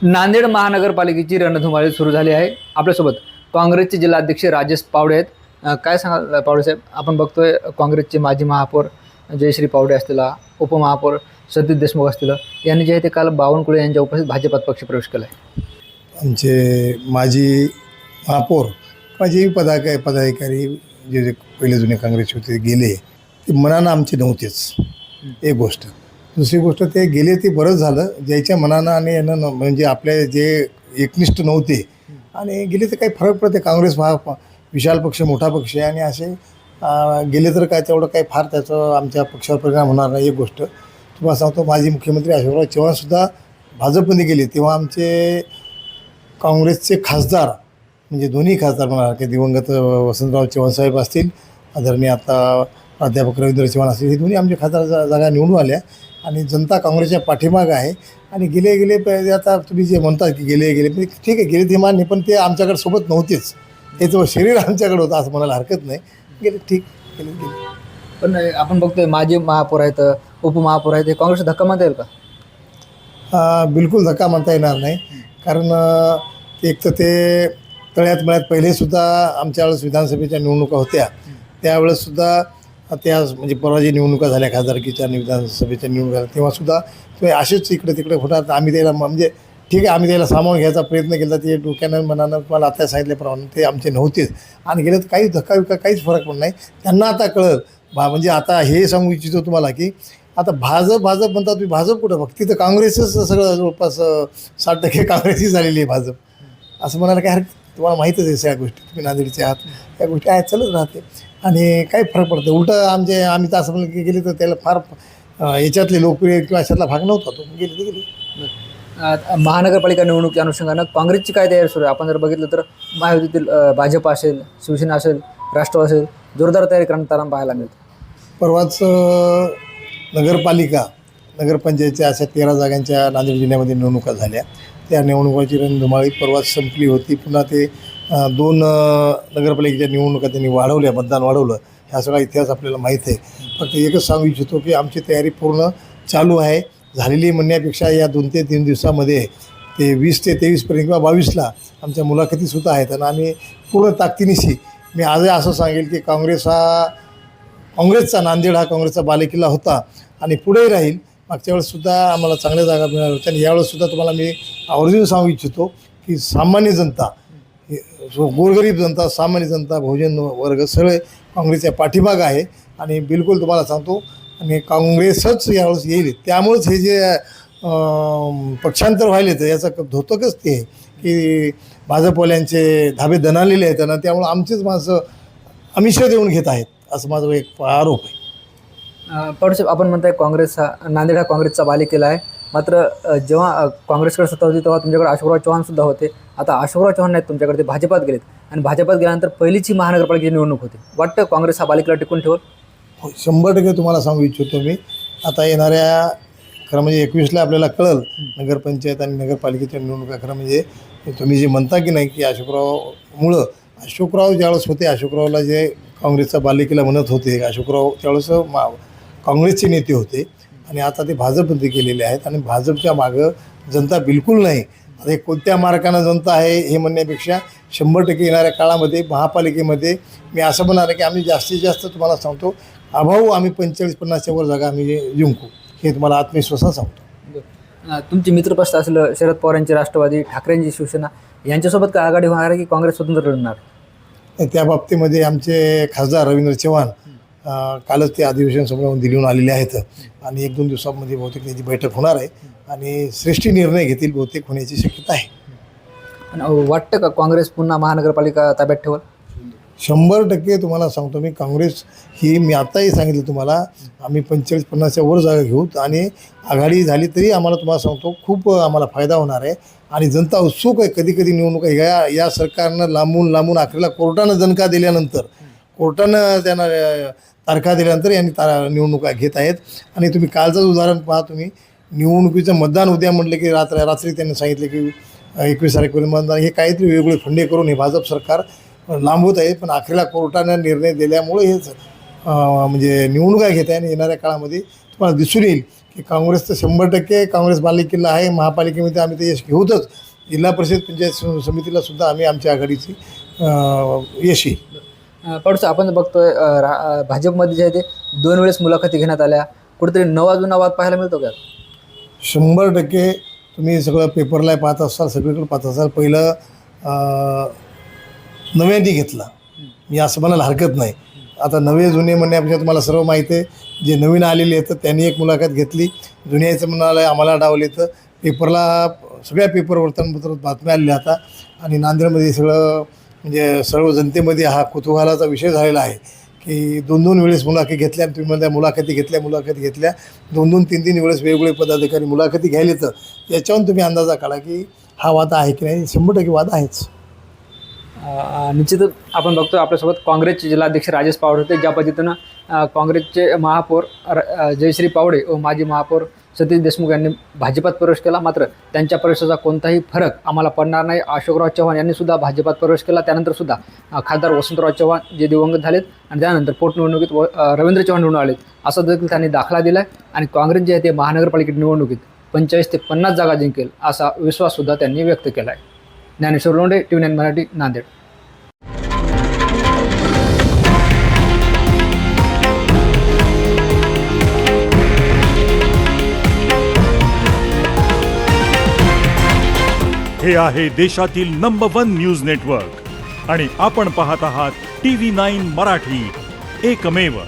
नांदेड महानगरपालिकेची रणधुमाळी सुरू झाली आहे. आपल्यासोबत काँग्रेसचे जिल्हाध्यक्ष राजेश पावडे आहेत. काय सांगाल पावडे साहेब, आपण बघतोय काँग्रेसचे माजी महापौर जयश्री पावडे असतील, उपमहापौर सतीश देशमुख असतील, यांनी जे आहे ते काल बावनकुळे यांच्या उपस्थित भाजपात पक्षप्रवेश केला आहे. आमचे माजी महापौर माझे पदाधिकारी जे पहिले जुने काँग्रेसचे होते गेले, ते मनानं आमचे नव्हतेच, एक गोष्ट. दुसरी गोष्ट, ते गेले ते बरंच झालं, ज्याच्या मनानं आणि यानं म्हणजे आपले जे एकनिष्ठ नव्हते आणि गेले तर काही फरक पडते. काँग्रेस हा विशाल पक्ष, मोठा पक्ष आहे आणि असे गेले तर काय तेवढं काही फार त्याचं आमच्या पक्षावर परिणाम होणार नाही. एक गोष्ट तुम्हाला सांगतो, माजी मुख्यमंत्री अशोकराव चव्हाणसुद्धा भाजपमध्ये गेले तेव्हा आमचे काँग्रेसचे खासदार म्हणजे दोन्ही खासदार म्हणा की दिवंगत वसंतराव चव्हाणसाहेब असतील, आदरणीय आता प्राध्यापक रवींद्र चव्हाण असतील, हे दोन्ही आमचे खासदार जागा निवडून आल्या आणि जनता काँग्रेसच्या पाठीमागं आहे. आणि गेले आता तुम्ही जे म्हणता की गेले ठीक आहे, गेले ते मान्य, पण ते आमच्याकडे सोबत नव्हतेच. त्याचं शरीर आमच्याकडे होतं असं म्हणायला हरकत नाही. गेले ठीक गेले. पण आपण बघतोय माजी महापौर आहेत, उपमहापौर आहेत, हे काँग्रेस धक्का म्हणता येईल का? बिलकुल धक्का म्हणता येणार नाही. कारण एक तर ते तळ्यात मळ्यात पहिलेसुद्धा आमच्या वेळेस विधानसभेच्या निवडणुका होत्या, त्यावेळेससुद्धा त्या म्हणजे परवा जे निवडणुका झाल्या खासदारकीच्या विधानसभेच्या निवडणुका, तेव्हासुद्धा ते असेच इकडे तिकडे होतात. आम्ही त्याला म्हणजे ठीक आहे, आम्ही त्याला सामावून घ्यायचा प्रयत्न केला, ते डोक्यानं मनानं तुम्हाला आता सांगितल्याप्रमाणे ते आमचे नव्हतेच. आणि गेले तर काहीच धक्का काहीच फरक पडत नाही. त्यांना आता कळलं म्हणजे आता हे सांगू इच्छितो तुम्हाला की आता भाजप म्हणता तुम्ही, भाजप कुठं बघ, तिथं काँग्रेसच सगळं जवळपास 60% काँग्रेसही झालेली आहे भाजप असं म्हणायला काय हरकत. तुम्हाला माहीतच आहे सगळ्या गोष्टी, तुम्ही नांदेडचे आहात, या गोष्टी आहेत, चालत राहते आणि काही फरक पडतं. उलटं आम्ही तर असं म्हणलं की गेले तर त्याला फार याच्यातले लोकप्रिय किंवा अशातला भाग नव्हता तो, गेले. महानगरपालिका निवडणुकीच्या अनुषंगानं काँग्रेसची काय तयारी सुरू आहे? आपण जर बघितलं तर महायुतीतील भाजप असेल, शिवसेना असेल, राष्ट्रवादी असेल, जोरदार तयारी करताना पाहायला मिळते. परवाच नगरपंचायतच्या अशा 13 जागांच्या नांदेड जिल्ह्यामध्ये निवडणुका झाल्या. त्या निवडणुकाची रणधुमाळी परवाच संपली होती. पुन्हा ते 2 नगरपालिकेच्या निवडणुका त्यांनी वाढवल्या, मतदान वाढवलं. ह्या सगळा इतिहास आपल्याला माहीत आहे. फक्त एकच सांगू इच्छितो की आमची तयारी पूर्ण चालू आहे. झालेली म्हणण्यापेक्षा या 2 ते 3 दिवसामध्ये ते 20 ते 23पर्यंत किंवा 22ला आमच्या मुलाखतीसुद्धा आहेत. आणि आम्ही पूर्ण ताकदीनिशी, मी आजही असं सांगेल की काँग्रेसचा नांदेड हा काँग्रेसचा बालेकिल्ला होता आणि पुढेही राहील. मागच्या वेळेससुद्धा आम्हाला चांगल्या जागा मिळाल्या होत्या आणि यावेळेससुद्धा तुम्हाला मी आवर्जून सांगू इच्छितो की सामान्य जनता, गोरगरीब जनता, सामान्य जनता, बहुजन वर्ग सगळे काँग्रेसच्या पाठीमागं आहे. आणि बिलकुल तुम्हाला सांगतो, आणि काँग्रेसच यावेळेस येईल. त्यामुळेच हे जे पक्षांतर व्हायले तर याचं धोतकच ते आहे की भाजपवाल्यांचे धाबे दणालेले आहेत ना, त्यामुळे आमचेच माणसं आमिष देऊन घेत आहेत, असं माझा एक आरोप आहे. साहेब, आपण म्हणताय काँग्रेस नांदेड हा काँग्रेसचा बालेकिल्ला आहे. मात्र जेव्हा काँग्रेसकडे सत्ता होती तेव्हा तुमच्याकडे अशोकराव चव्हाणसुद्धा होते. आता अशोकराव चव्हाण नाहीत तुमच्याकडे, ते भाजपात गेलेत आणि भाजपात गेल्यानंतर पहिलीच ही महानगरपालिकेची निवडणूक होती. वाटतं काँग्रेस हा बालेकिल्ला टिकून ठेवल? 100% तुम्हाला सांगू इच्छितो मी. आता येणाऱ्या खरं म्हणजे 21ला आपल्याला कळलं नगरपंचायत आणि नगरपालिकेच्या निवडणुका. खरं म्हणजे तुम्ही जे म्हणता की नाही की अशोकराव ज्यावेळेस होते, अशोकरावला जे काँग्रेसचा बालेकिल्ला म्हणत होते, अशोकराव त्यावेळेस काँग्रेसचे नेते होते आणि आता ते भाजपमध्ये गेलेले आहेत. आणि भाजपच्या मागं जनता बिलकुल नाही. आता हे कोणत्या मार्गानं जनता आहे हे म्हणण्यापेक्षा 100% येणाऱ्या काळामध्ये महापालिकेमध्ये मी असं म्हणणार आहे की आम्ही जास्तीत जास्त तुम्हाला सांगतो अभाऊ आम्ही 45-50च्या वर जागा आम्ही जिंकू, हे तुम्हाला आत्मविश्वासानं सांगतो. तुमचे मित्रपक्ष असलं शरद पवार यांची राष्ट्रवादी, ठाकरेंची शिवसेना, यांच्यासोबत काय आघाडी होणार आहे की काँग्रेस स्वतंत्र लढणार? त्या बाबतीमध्ये आमचे खासदार रवींद्र चव्हाण कालच ते अधिवेशन समोरून दिल्लीहून आलेले आहेत आणि 1-2 दिवसामध्ये बहुतेक त्याची बैठक होणार आहे आणि श्रेष्ठी निर्णय घेतील, बहुतेक होण्याची शक्यता आहे. आणि वाटतं का काँग्रेस पुन्हा महानगरपालिका ताब्यात ठेवल? 100% तुम्हाला सांगतो मी. काँग्रेस ही, मी आत्ताही सांगितलं तुम्हाला, आम्ही 45-50च्या वर जागा घेऊ आणि आघाडी झाली तरी आम्हाला तुम्हाला सांगतो खूप आम्हाला फायदा होणार आहे. आणि जनता उत्सुक आहे. कधी निवडणुका या सरकारनं लांबून अखेरला कोर्टानं दणका दिल्यानंतर, कोर्टानं त्यांना तारखा दिल्यानंतर यांनी निवडणुका घेत आहेत. आणि तुम्ही कालचंच उदाहरण पहा, तुम्ही निवडणुकीचं मतदान उद्या म्हटलं की रात्री त्यांनी सांगितलं की 21 तारखेला मतदान, हे काहीतरी वेगवेगळे फंडे करून हे भाजप सरकार लांबवत आहे. पण अखेरला कोर्टानं निर्णय दिल्यामुळे हेच म्हणजे निवडणुका घेत आहे. आणि येणाऱ्या काळामध्ये तुम्हाला दिसून येईल की काँग्रेस तर 100% काँग्रेस बालेकिल्ला आहे. महापालिकेमध्ये आम्ही ते यश घेऊतच. जिल्हा परिषद पंचायत समितीला सुद्धा आम्ही आमच्या आघाडीची यश येईल. पडूस आपण बघतोय भाजपमध्ये जे आहे ते 2 वेळेस मुलाखती घेण्यात आल्या, कुठेतरी नवा जुना वाद पाहायला मिळतो का? 100% तुम्ही सगळं पेपरला पाहत असाल, सगळीकडे पाहत असाल. पहिलं नव्याने घेतला, मी असं म्हणायला हरकत नाही. आता नवे जुने म्हणण्यापेक्षा तुम्हाला सर्व माहिती आहे. जे नवीन आलेले आहेत त्यांनी एक मुलाखत घेतली, जुन्याचं म्हणाला आम्हाला डावले. तर पेपरला सगळ्या पेपर वर्तमानपत्रात बातम्या आलेल्या आता. आणि नांदेडमध्ये सगळं म्हणजे सर्व जनतेमध्ये हा कुतूहलाचा विषय झालेला आहे की 2-2 वेळेस मुलाखती घेतल्या. तुम्ही म्हणता मुलाखती घेतल्या 2-2, 3-3 वेळेस वेगवेगळे पदाधिकारी मुलाखती घ्यायले. तर याच्यावरून तुम्ही अंदाजा काढा की हा वाद आहे की नाही. 100% वाद आहेच. निश्चितच आपण बघतो आपल्यासोबत काँग्रेसचे जिल्हाध्यक्ष राजेश पावडे होते. ज्या पद्धतीनं काँग्रेसचे महापौर जयश्री पावडे व माजी महापौर सतीश देशमुख यांनी भाजपात प्रवेश केला, मात्र त्यांच्या प्रवेशाचा कोणताही फरक आम्हाला पडणार नाही. अशोकराव चव्हाण यांनी सुद्धा भाजपात प्रवेश केला. त्यानंतर सुद्धा खासदार वसंतराव चव्हाण जे दिवंगत झालेत आणि त्यानंतर पोटनिवडणुकीत रवींद्र चव्हाण निवडून आलेत, असा देखील त्यांनी दाखला दिला आहे. आणि काँग्रेस जे आहे ते महानगरपालिकेत निवडणुकीत 45 ते 50 जागा जिंकेल असा विश्वाससुद्धा त्यांनी व्यक्त केला आहे. ज्ञानेश्वर लोंढे, TV9 मराठी, नांदेड. हे आहे देशातील नंबर 1 न्यूज नेटवर्क आणि आपण पाहत आहात TV9 मराठी, एकमेव.